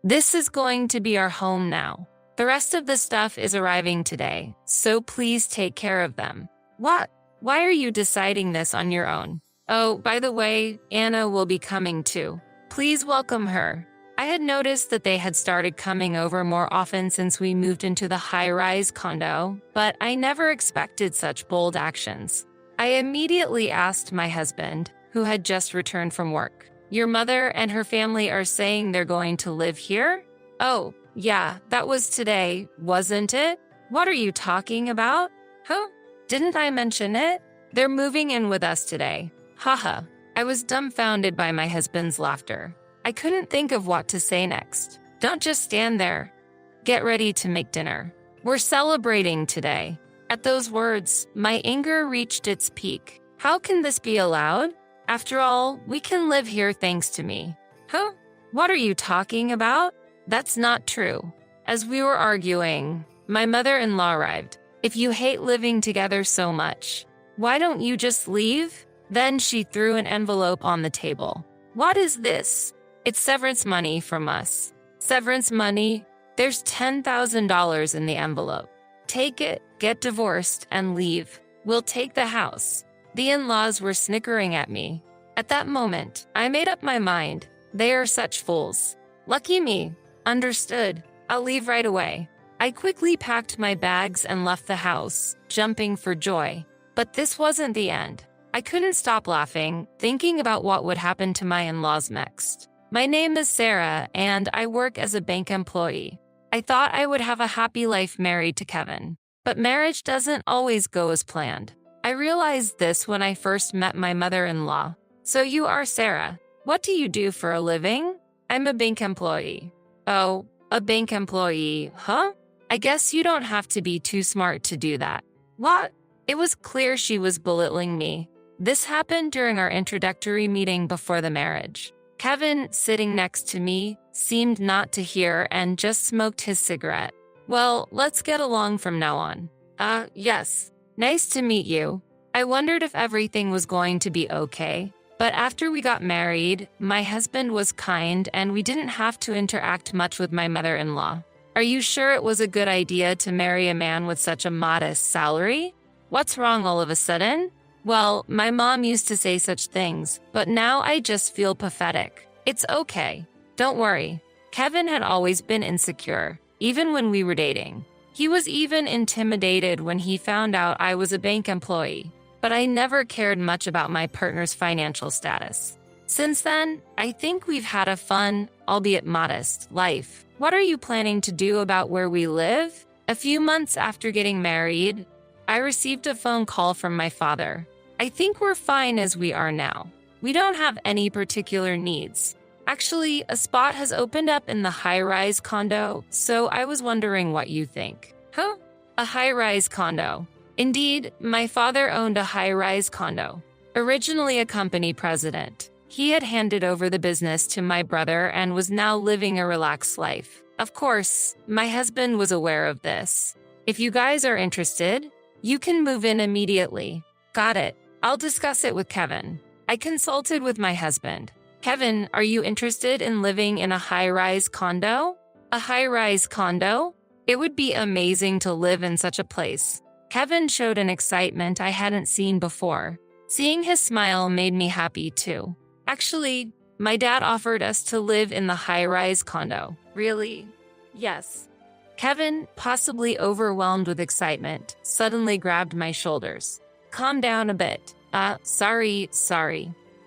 This is going to be our home now. The rest of the stuff is arriving today, so please take care of them. What? Why are you deciding this on your own? Oh, by the way, Anna will be coming too. Please welcome her. I had noticed that they had started coming over more often since we moved into the high-rise condo, but I never expected such bold actions. I immediately asked my husband, who had just returned from work. Your mother and her family are saying they're going to live here? Oh, yeah, that was today, wasn't it? What are you talking about? Huh? Didn't I mention it? They're moving in with us today. Haha. I was dumbfounded by my husband's laughter. I couldn't think of what to say next. Don't just stand there. Get ready to make dinner. We're celebrating today. At those words, my anger reached its peak. How can this be allowed? After all, we can live here thanks to me. Huh? What are you talking about? That's not true. As we were arguing, my mother-in-law arrived. If you hate living together so much, why don't you just leave? Then she threw an envelope on the table. What is this? It's severance money from us. Severance money? There's $10,000 in the envelope. Take it, get divorced, and leave. We'll take the house. The in-laws were snickering at me. At that moment, I made up my mind. They are such fools. Lucky me. Understood. I'll leave right away. I quickly packed my bags and left the house, jumping for joy. But this wasn't the end. I couldn't stop laughing, thinking about what would happen to my in-laws next. My name is Sarah, and I work as a bank employee. I thought I would have a happy life married to Kevin. But marriage doesn't always go as planned. I realized this when I first met my mother-in-law. So you are Sarah. What do you do for a living? I'm a bank employee. Oh, a bank employee, huh? I guess you don't have to be too smart to do that. What? It was clear she was belittling me. This happened during our introductory meeting before the marriage. Kevin, sitting next to me, seemed not to hear and just smoked his cigarette. Well, let's get along from now on. Yes. Nice to meet you. I wondered if everything was going to be okay. But after we got married, my husband was kind and we didn't have to interact much with my mother-in-law. Are you sure it was a good idea to marry a man with such a modest salary? What's wrong all of a sudden? Well, my mom used to say such things, but now I just feel pathetic. It's okay. Don't worry. Kevin had always been insecure, even when we were dating. He was even intimidated when he found out I was a bank employee, but I never cared much about my partner's financial status. Since then, I think we've had a fun, albeit modest, life. What are you planning to do about where we live? A few months after getting married, I received a phone call from my father. I think we're fine as we are now. We don't have any particular needs. Actually, a spot has opened up in the high-rise condo, so I was wondering what you think. Huh? A high-rise condo. Indeed, my father owned a high-rise condo. Originally a company president, he had handed over the business to my brother and was now living a relaxed life. Of course, my husband was aware of this. If you guys are interested, you can move in immediately. Got it. I'll discuss it with Kevin. I consulted with my husband. Kevin, are you interested in living in a high-rise condo? A high-rise condo? It would be amazing to live in such a place. Kevin showed an excitement I hadn't seen before. Seeing his smile made me happy too. Actually, my dad offered us to live in the high-rise condo. Really? Yes. Kevin, possibly overwhelmed with excitement, suddenly grabbed my shoulders. Calm down a bit. Sorry.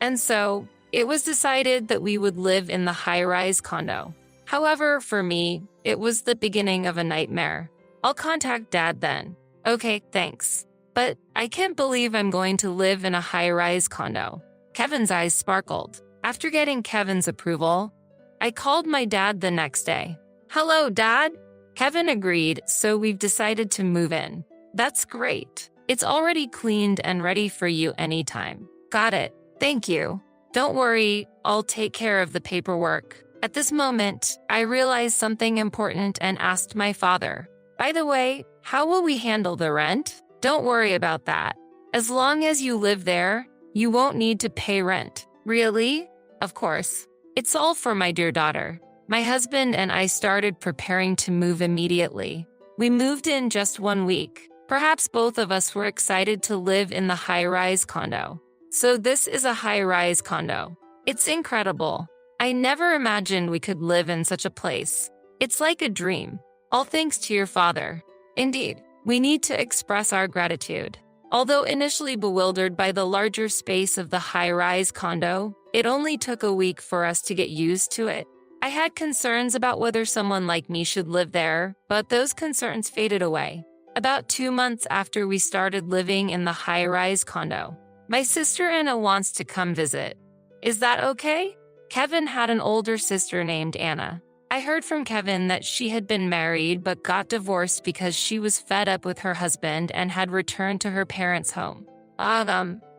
And so, it was decided that we would live in the high-rise condo. However, for me, it was the beginning of a nightmare. I'll contact Dad then. Okay, thanks. But I can't believe I'm going to live in a high-rise condo. Kevin's eyes sparkled. After getting Kevin's approval, I called my dad the next day. Hello, Dad. Kevin agreed, so we've decided to move in. That's great. It's already cleaned and ready for you anytime. Got it. Thank you. Don't worry, I'll take care of the paperwork. At this moment, I realized something important and asked my father, by the way, how will we handle the rent? Don't worry about that. As long as you live there, you won't need to pay rent. Really? Of course. It's all for my dear daughter. My husband and I started preparing to move immediately. We moved in just 1 week. Perhaps both of us were excited to live in the high-rise condo. So this is a high-rise condo. It's incredible. I never imagined we could live in such a place. It's like a dream. All thanks to your father. Indeed, we need to express our gratitude. Although initially bewildered by the larger space of the high-rise condo, it only took a week for us to get used to it. I had concerns about whether someone like me should live there, but those concerns faded away. About 2 months after we started living in the high-rise condo, my sister Anna wants to come visit. Is that okay? Kevin had an older sister named Anna. I heard from Kevin that she had been married but got divorced because she was fed up with her husband and had returned to her parents' home.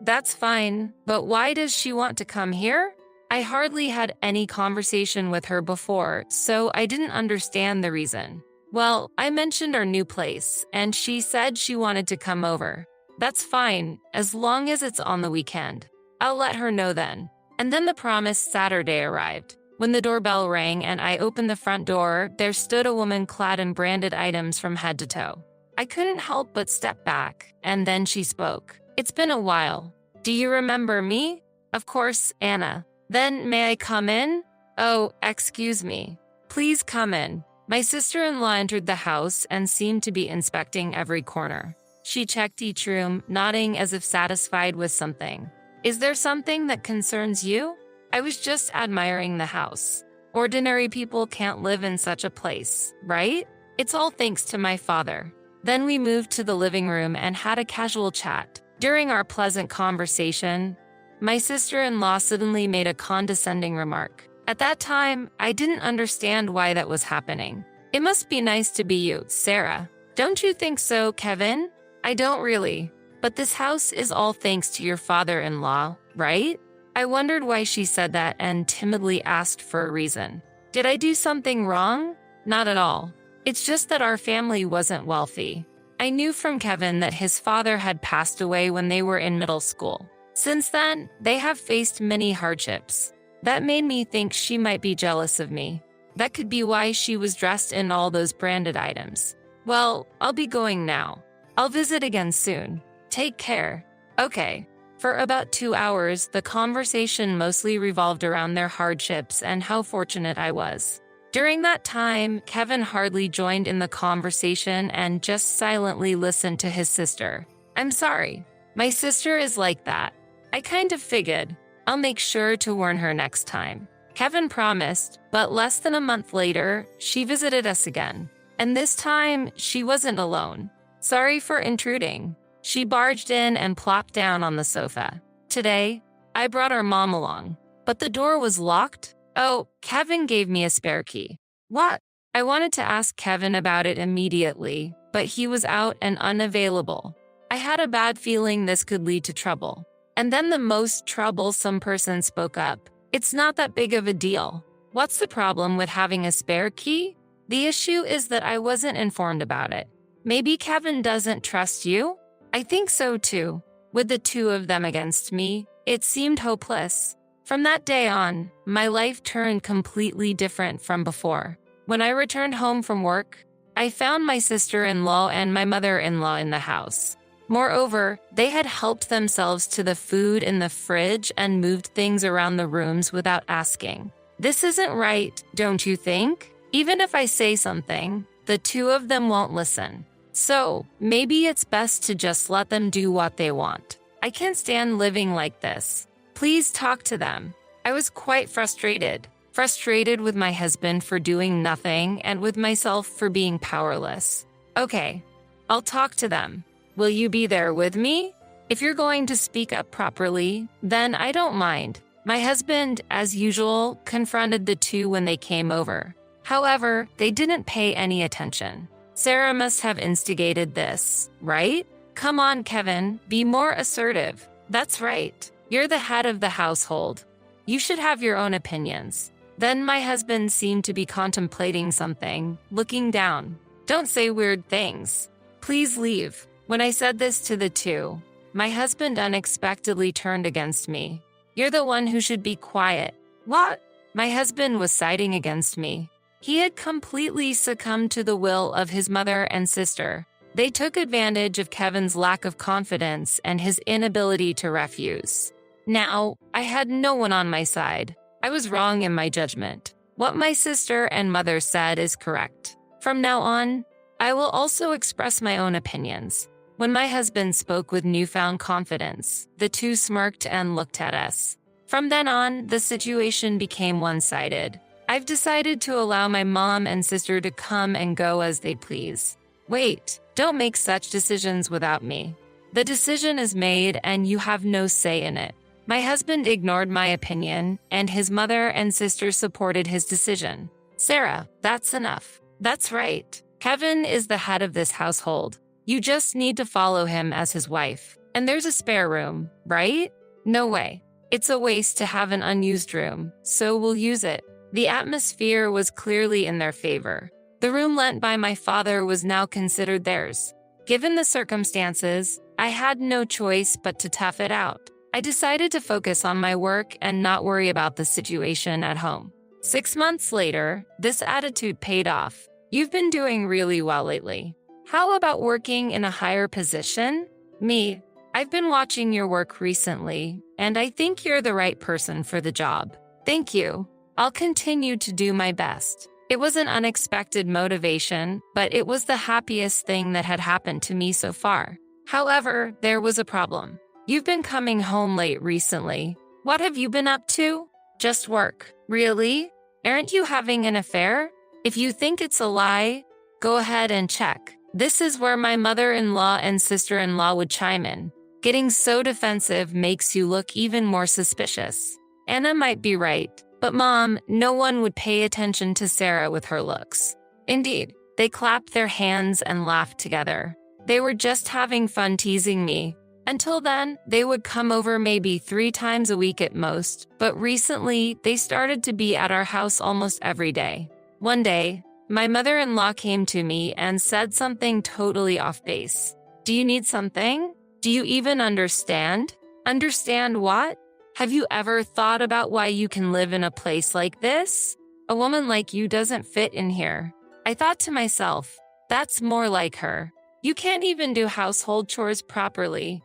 That's fine, but why does she want to come here? I hardly had any conversation with her before, so I didn't understand the reason. Well, I mentioned our new place, and she said she wanted to come over. That's fine, as long as it's on the weekend. I'll let her know then. And then the promised Saturday arrived. When the doorbell rang and I opened the front door, there stood a woman clad in branded items from head to toe. I couldn't help but step back, and then she spoke. It's been a while. Do you remember me? Of course, Anna. Then may I come in? Oh, excuse me. Please come in. My sister-in-law entered the house and seemed to be inspecting every corner. She checked each room, nodding as if satisfied with something. Is there something that concerns you? I was just admiring the house. Ordinary people can't live in such a place, right? It's all thanks to my father. Then we moved to the living room and had a casual chat. During our pleasant conversation, my sister-in-law suddenly made a condescending remark. At that time, I didn't understand why that was happening. It must be nice to be you, Sarah. Don't you think so, Kevin? I don't really. But this house is all thanks to your father-in-law, right? I wondered why she said that and timidly asked for a reason. Did I do something wrong? Not at all. It's just that our family wasn't wealthy. I knew from Kevin that his father had passed away when they were in middle school. Since then, they have faced many hardships. That made me think she might be jealous of me. That could be why she was dressed in all those branded items. Well, I'll be going now. I'll visit again soon. Take care. Okay. For about 2 hours, the conversation mostly revolved around their hardships and how fortunate I was. During that time, Kevin hardly joined in the conversation and just silently listened to his sister. I'm sorry. My sister is like that. I kind of figured. I'll make sure to warn her next time. Kevin promised, but less than a month later, she visited us again. And this time, she wasn't alone. Sorry for intruding. She barged in and plopped down on the sofa. Today, I brought our mom along, but the door was locked. Oh, Kevin gave me a spare key. What? I wanted to ask Kevin about it immediately, but he was out and unavailable. I had a bad feeling this could lead to trouble. And then the most troublesome person spoke up. It's not that big of a deal. What's the problem with having a spare key? The issue is that I wasn't informed about it. Maybe Kevin doesn't trust you? I think so too. With the two of them against me, it seemed hopeless. From that day on, my life turned completely different from before. When I returned home from work, I found my sister-in-law and my mother-in-law in the house. Moreover, they had helped themselves to the food in the fridge and moved things around the rooms without asking. This isn't right, don't you think? Even if I say something, the two of them won't listen. So, maybe it's best to just let them do what they want. I can't stand living like this. Please talk to them. I was quite frustrated. Frustrated with my husband for doing nothing and with myself for being powerless. Okay, I'll talk to them. Will you be there with me? If you're going to speak up properly, then I don't mind. My husband, as usual, confronted the two when they came over. However, they didn't pay any attention. Sarah must have instigated this, right? Come on, Kevin, be more assertive. That's right. You're the head of the household. You should have your own opinions. Then my husband seemed to be contemplating something, looking down. Don't say weird things. Please leave. When I said this to the two, my husband unexpectedly turned against me. You're the one who should be quiet. What? My husband was siding against me. He had completely succumbed to the will of his mother and sister. They took advantage of Kevin's lack of confidence and his inability to refuse. Now, I had no one on my side. I was wrong in my judgment. What my sister and mother said is correct. From now on, I will also express my own opinions. When my husband spoke with newfound confidence, the two smirked and looked at us. From then on, the situation became one-sided. I've decided to allow my mom and sister to come and go as they please. Wait, don't make such decisions without me. The decision is made and you have no say in it. My husband ignored my opinion, and his mother and sister supported his decision. Sarah, that's enough. That's right. Kevin is the head of this household. You just need to follow him as his wife. And there's a spare room, right? No way. It's a waste to have an unused room, so we'll use it. The atmosphere was clearly in their favor. The room lent by my father was now considered theirs. Given the circumstances, I had no choice but to tough it out. I decided to focus on my work and not worry about the situation at home. 6 months later, this attitude paid off. You've been doing really well lately. How about working in a higher position? Me, I've been watching your work recently, and I think you're the right person for the job. Thank you. I'll continue to do my best. It was an unexpected motivation, but it was the happiest thing that had happened to me so far. However, there was a problem. You've been coming home late recently. What have you been up to? Just work. Really? Aren't you having an affair? If you think it's a lie, go ahead and check. This is where my mother-in-law and sister-in-law would chime in. Getting so defensive makes you look even more suspicious. Anna might be right, but Mom, no one would pay attention to Sarah with her looks. Indeed, they clapped their hands and laughed together. They were just having fun teasing me. Until then, they would come over maybe 3 times a week at most, but recently, they started to be at our house almost every day. One day, my mother-in-law came to me and said something totally off base. Do you need something? Do you even understand? Understand what? Have you ever thought about why you can live in a place like this? A woman like you doesn't fit in here. I thought to myself, that's more like her. You can't even do household chores properly.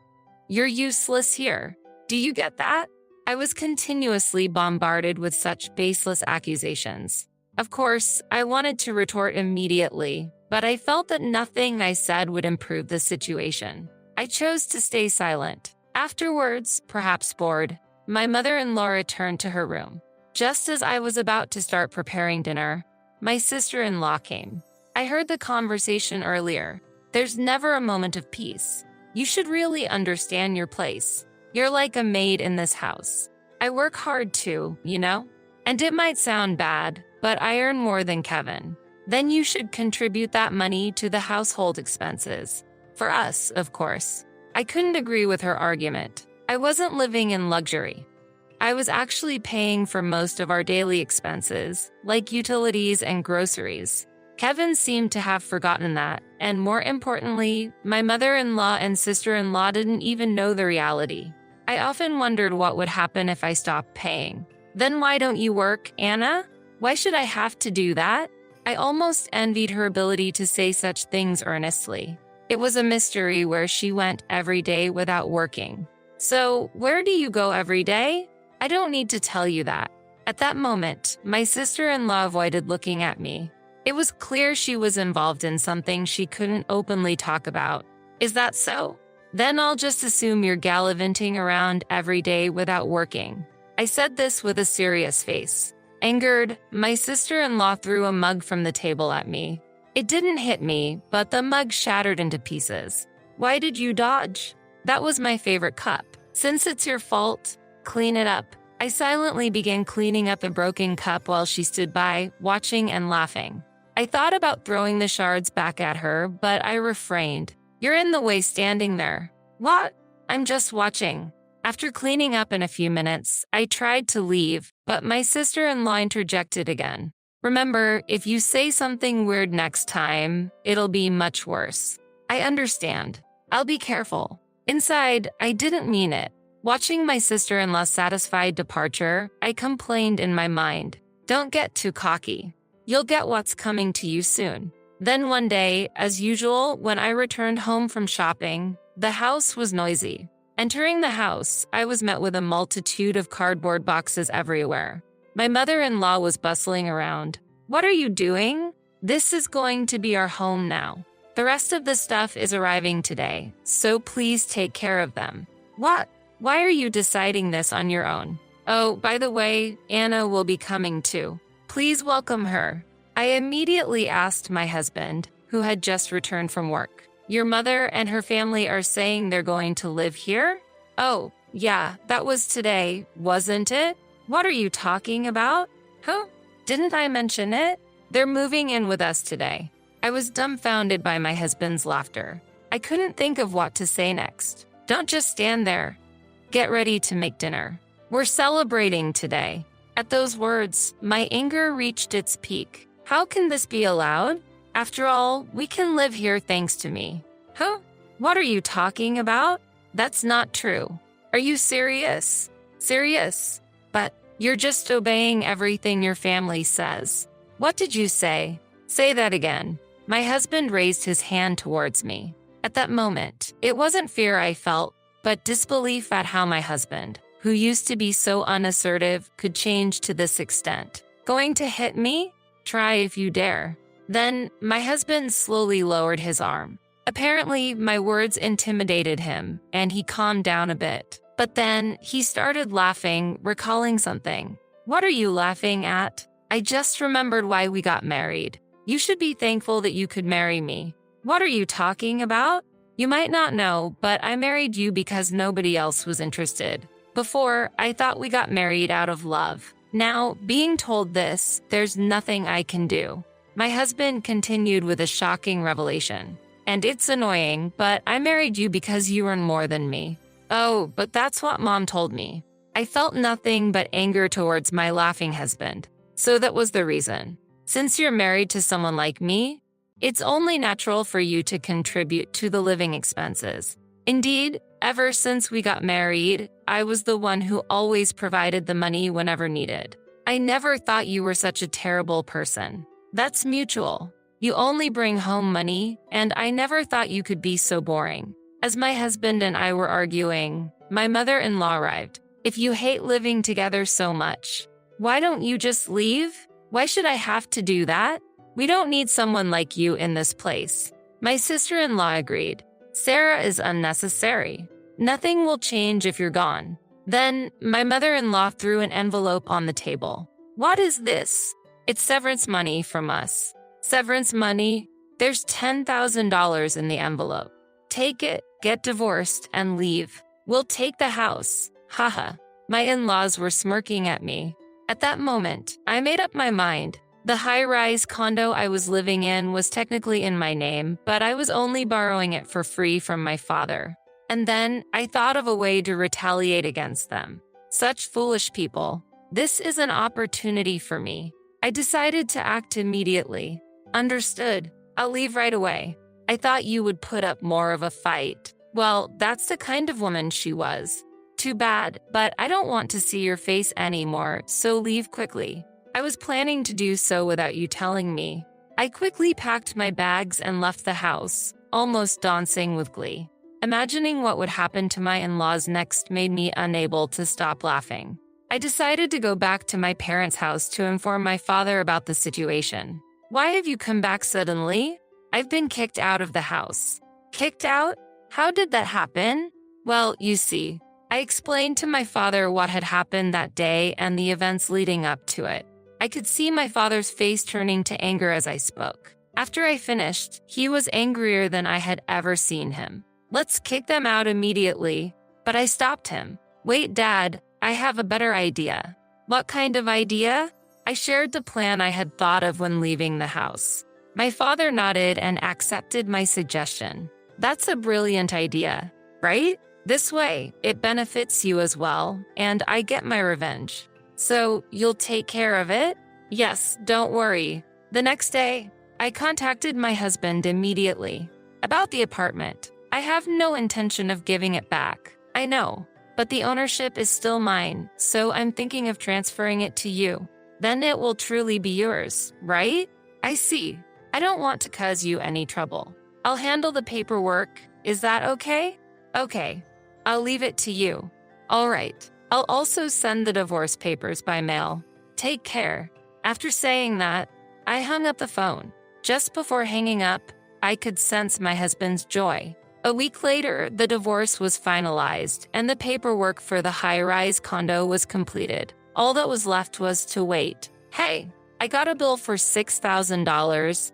You're useless here. Do you get that? I was continuously bombarded with such baseless accusations. Of course, I wanted to retort immediately, but I felt that nothing I said would improve the situation. I chose to stay silent. Afterwards, perhaps bored, my mother-in-law returned to her room. Just as I was about to start preparing dinner, my sister-in-law came. I heard the conversation earlier. There's never a moment of peace. You should really understand your place. You're like a maid in this house. I work hard too, you know? And it might sound bad, but I earn more than Kevin. Then you should contribute that money to the household expenses. For us, of course. I couldn't agree with her argument. I wasn't living in luxury. I was actually paying for most of our daily expenses, like utilities and groceries. Kevin seemed to have forgotten that, and more importantly, my mother-in-law and sister-in-law didn't even know the reality. I often wondered what would happen if I stopped paying. Then why don't you work, Anna? Why should I have to do that? I almost envied her ability to say such things earnestly. It was a mystery where she went every day without working. So, where do you go every day? I don't need to tell you that. At that moment, my sister-in-law avoided looking at me. It was clear she was involved in something she couldn't openly talk about. Is that so? Then I'll just assume you're gallivanting around every day without working. I said this with a serious face. Angered, my sister-in-law threw a mug from the table at me. It didn't hit me, but the mug shattered into pieces. Why did you dodge? That was my favorite cup. Since it's your fault, clean it up. I silently began cleaning up a broken cup while she stood by, watching and laughing. I thought about throwing the shards back at her, but I refrained. You're in the way standing there. What? I'm just watching. After cleaning up in a few minutes, I tried to leave, but my sister-in-law interjected again. Remember, if you say something weird next time, it'll be much worse. I understand. I'll be careful. Inside, I didn't mean it. Watching my sister-in-law's satisfied departure, I complained in my mind, "Don't get too cocky. You'll get what's coming to you soon." Then one day, as usual, when I returned home from shopping, the house was noisy. Entering the house, I was met with a multitude of cardboard boxes everywhere. My mother-in-law was bustling around. "What are you doing? This is going to be our home now. The rest of the stuff is arriving today, so please take care of them." "What? Why are you deciding this on your own? Oh, by the way, Anna will be coming too. Please welcome her." I immediately asked my husband, who had just returned from work. "Your mother and her family are saying they're going to live here?" "Oh, yeah, that was today, wasn't it? What are you talking about? Huh? Didn't I mention it? They're moving in with us today." I was dumbfounded by my husband's laughter. I couldn't think of what to say next. "Don't just stand there. Get ready to make dinner. We're celebrating today." At those words, my anger reached its peak. How can this be allowed? After all, we can live here thanks to me. Huh? What are you talking about? That's not true. Are you serious? Serious? But you're just obeying everything your family says. What did you say? Say that again. My husband raised his hand towards me. At that moment, it wasn't fear I felt, but disbelief at how my husband, who used to be so unassertive, could change to this extent. Going to hit me? Try if you dare. Then, my husband slowly lowered his arm. Apparently, my words intimidated him, and he calmed down a bit. But then, he started laughing, recalling something. "What are you laughing at? I just remembered why we got married. You should be thankful that you could marry me." "What are you talking about? You might not know, but I married you because nobody else was interested. Before, I thought we got married out of love. Now, being told this, there's nothing I can do." My husband continued with a shocking revelation. "And it's annoying, but I married you because you earn more than me." "Oh, but that's what Mom told me." I felt nothing but anger towards my laughing husband. "So that was the reason. Since you're married to someone like me, it's only natural for you to contribute to the living expenses. Indeed, ever since we got married, I was the one who always provided the money whenever needed. I never thought you were such a terrible person. That's mutual. You only bring home money, and I never thought you could be so boring." As my husband and I were arguing, my mother-in-law arrived. "If you hate living together so much, why don't you just leave? Why should I have to do that? We don't need someone like you in this place." My sister-in-law agreed. "Sarah is unnecessary. Nothing will change if you're gone." Then, my mother-in-law threw an envelope on the table. "What is this?" "It's severance money from us." "Severance money? There's $10,000 in the envelope. Take it, get divorced, and leave. We'll take the house." Haha. My in-laws were smirking at me. At that moment, I made up my mind. The high-rise condo I was living in was technically in my name, but I was only borrowing it for free from my father. And then I thought of a way to retaliate against them. Such foolish people. This is an opportunity for me. I decided to act immediately. "Understood. I'll leave right away. I thought you would put up more of a fight." Well, that's the kind of woman she was. "Too bad, but I don't want to see your face anymore, so leave quickly." I was planning to do so without you telling me. I quickly packed my bags and left the house, almost dancing with glee. Imagining what would happen to my in-laws next made me unable to stop laughing. I decided to go back to my parents' house to inform my father about the situation. "Why have you come back suddenly?" "I've been kicked out of the house." "Kicked out? How did that happen?" "Well, you see." I explained to my father what had happened that day and the events leading up to it. I could see my father's face turning to anger as I spoke. After I finished, he was angrier than I had ever seen him. "Let's kick them out immediately." But I stopped him. "Wait, Dad, I have a better idea." "What kind of idea?" I shared the plan I had thought of when leaving the house. My father nodded and accepted my suggestion. "That's a brilliant idea, right? This way, it benefits you as well, and I get my revenge. So, you'll take care of it?" "Yes, don't worry." The next day, I contacted my husband immediately. "About the apartment. I have no intention of giving it back. I know. but the ownership is still mine, so I'm thinking of transferring it to you. Then it will truly be yours, right? I see. I don't want to cause you any trouble. I'll handle the paperwork. Is that okay? Okay. I'll leave it to you. All right. I'll also send the divorce papers by mail. Take care. After saying that, I hung up the phone. Just before hanging up, I could sense my husband's joy. A week later, the divorce was finalized, and the paperwork for the high-rise condo was completed. All that was left was to wait. Hey, I got a bill for $6,000.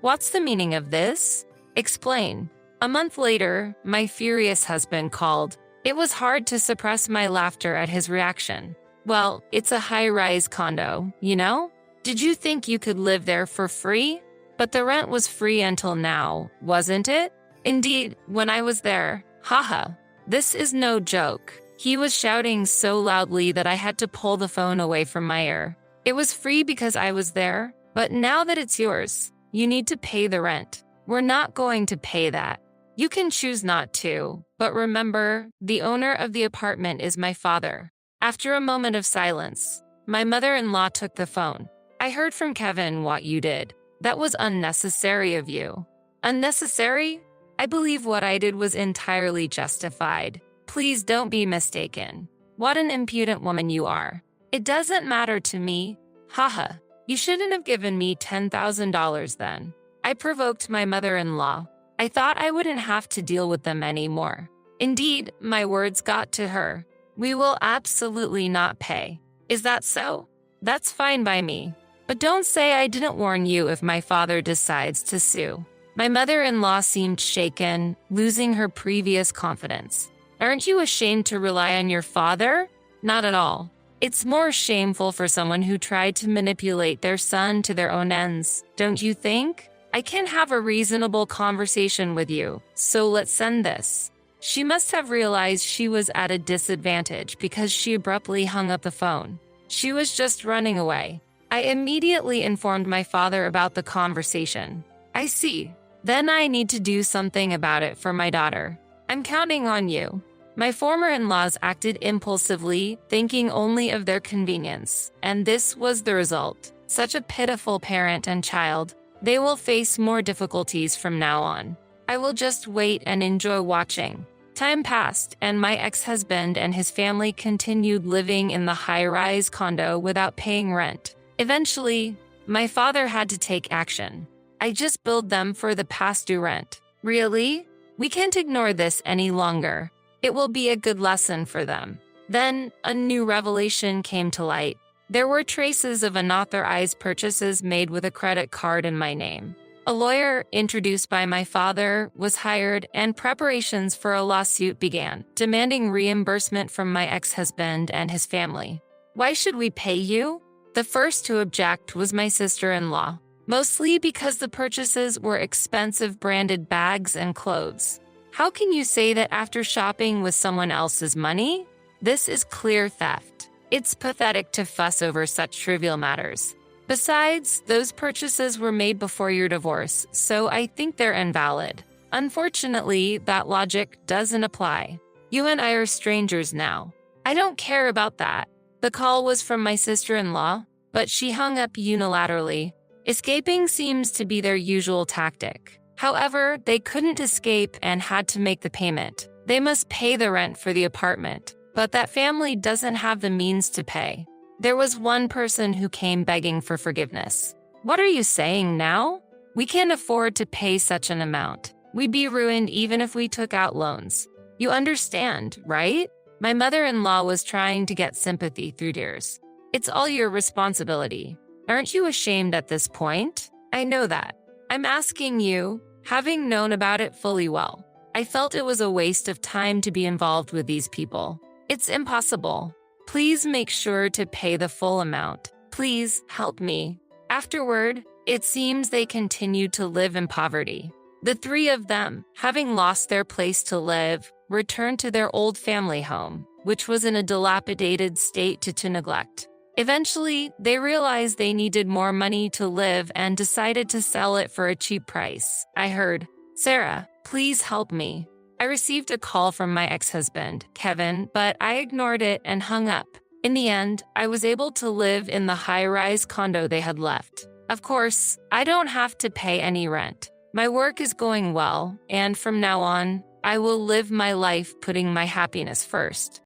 What's the meaning of this? Explain. A month later, my furious husband called. It was hard to suppress my laughter at his reaction. Well, it's a high-rise condo, you know? Did you think you could live there for free? But the rent was free until now, wasn't it? Indeed, when I was there. Haha. This is no joke. He was shouting so loudly that I had to pull the phone away from my ear. It was free because I was there, but now that it's yours, you need to pay the rent. We're not going to pay that. You can choose not to, but remember, the owner of the apartment is my father. After a moment of silence, my mother-in-law took the phone. I heard from Kevin what you did. That was unnecessary of you. Unnecessary? I believe what I did was entirely justified. Please don't be mistaken. What an impudent woman you are. It doesn't matter to me. Haha. You shouldn't have given me $10,000 then. I provoked my mother-in-law. I thought I wouldn't have to deal with them anymore. Indeed, my words got to her. We will absolutely not pay. Is that so? That's fine by me. But don't say I didn't warn you if my father decides to sue. My mother-in-law seemed shaken, losing her previous confidence. Aren't you ashamed to rely on your father? Not at all. It's more shameful for someone who tried to manipulate their son to their own ends, don't you think? I can have a reasonable conversation with you, so let's send this. She must have realized she was at a disadvantage because she abruptly hung up the phone. She was just running away. I immediately informed my father about the conversation. I see. Then I need to do something about it for my daughter. I'm counting on you. My former in-laws acted impulsively, thinking only of their convenience, and this was the result. Such a pitiful parent and child. They will face more difficulties from now on. I will just wait and enjoy watching. Time passed, and my ex-husband and his family continued living in the high-rise condo without paying rent. Eventually, my father had to take action. I just billed them for the past due rent. Really? We can't ignore this any longer. It will be a good lesson for them. Then, a new revelation came to light. There were traces of unauthorized purchases made with a credit card in my name. A lawyer, introduced by my father, was hired, and preparations for a lawsuit began, demanding reimbursement from my ex-husband and his family. Why should we pay you? The first to object was my sister-in-law, mostly because the purchases were expensive branded bags and clothes. How can you say that after shopping with someone else's money? This is clear theft. It's pathetic to fuss over such trivial matters. Besides, those purchases were made before your divorce, so I think they're invalid. Unfortunately, that logic doesn't apply. You and I are strangers now. I don't care about that. The call was from my sister-in-law, but she hung up unilaterally. Escaping seems to be their usual tactic. However, they couldn't escape and had to make the payment. They must pay the rent for the apartment, but that family doesn't have the means to pay. There was one person who came begging for forgiveness. What are you saying now? We can't afford to pay such an amount. We'd be ruined even if we took out loans. You understand, right? My mother-in-law was trying to get sympathy through tears. It's all your responsibility. Aren't you ashamed at this point? I know that. I'm asking you, having known about it fully well. I felt it was a waste of time to be involved with these people. It's impossible. Please make sure to pay the full amount. Please help me. Afterward, it seems they continued to live in poverty. The three of them, having lost their place to live, returned to their old family home, which was in a dilapidated state to neglect. Eventually, they realized they needed more money to live and decided to sell it for a cheap price. I heard, "Sarah, please help me. I received a call from my ex-husband, Kevin, but I ignored it and hung up. In the end, I was able to live in the high-rise condo they had left. Of course, I don't have to pay any rent. My work is going well, and from now on, I will live my life putting my happiness first.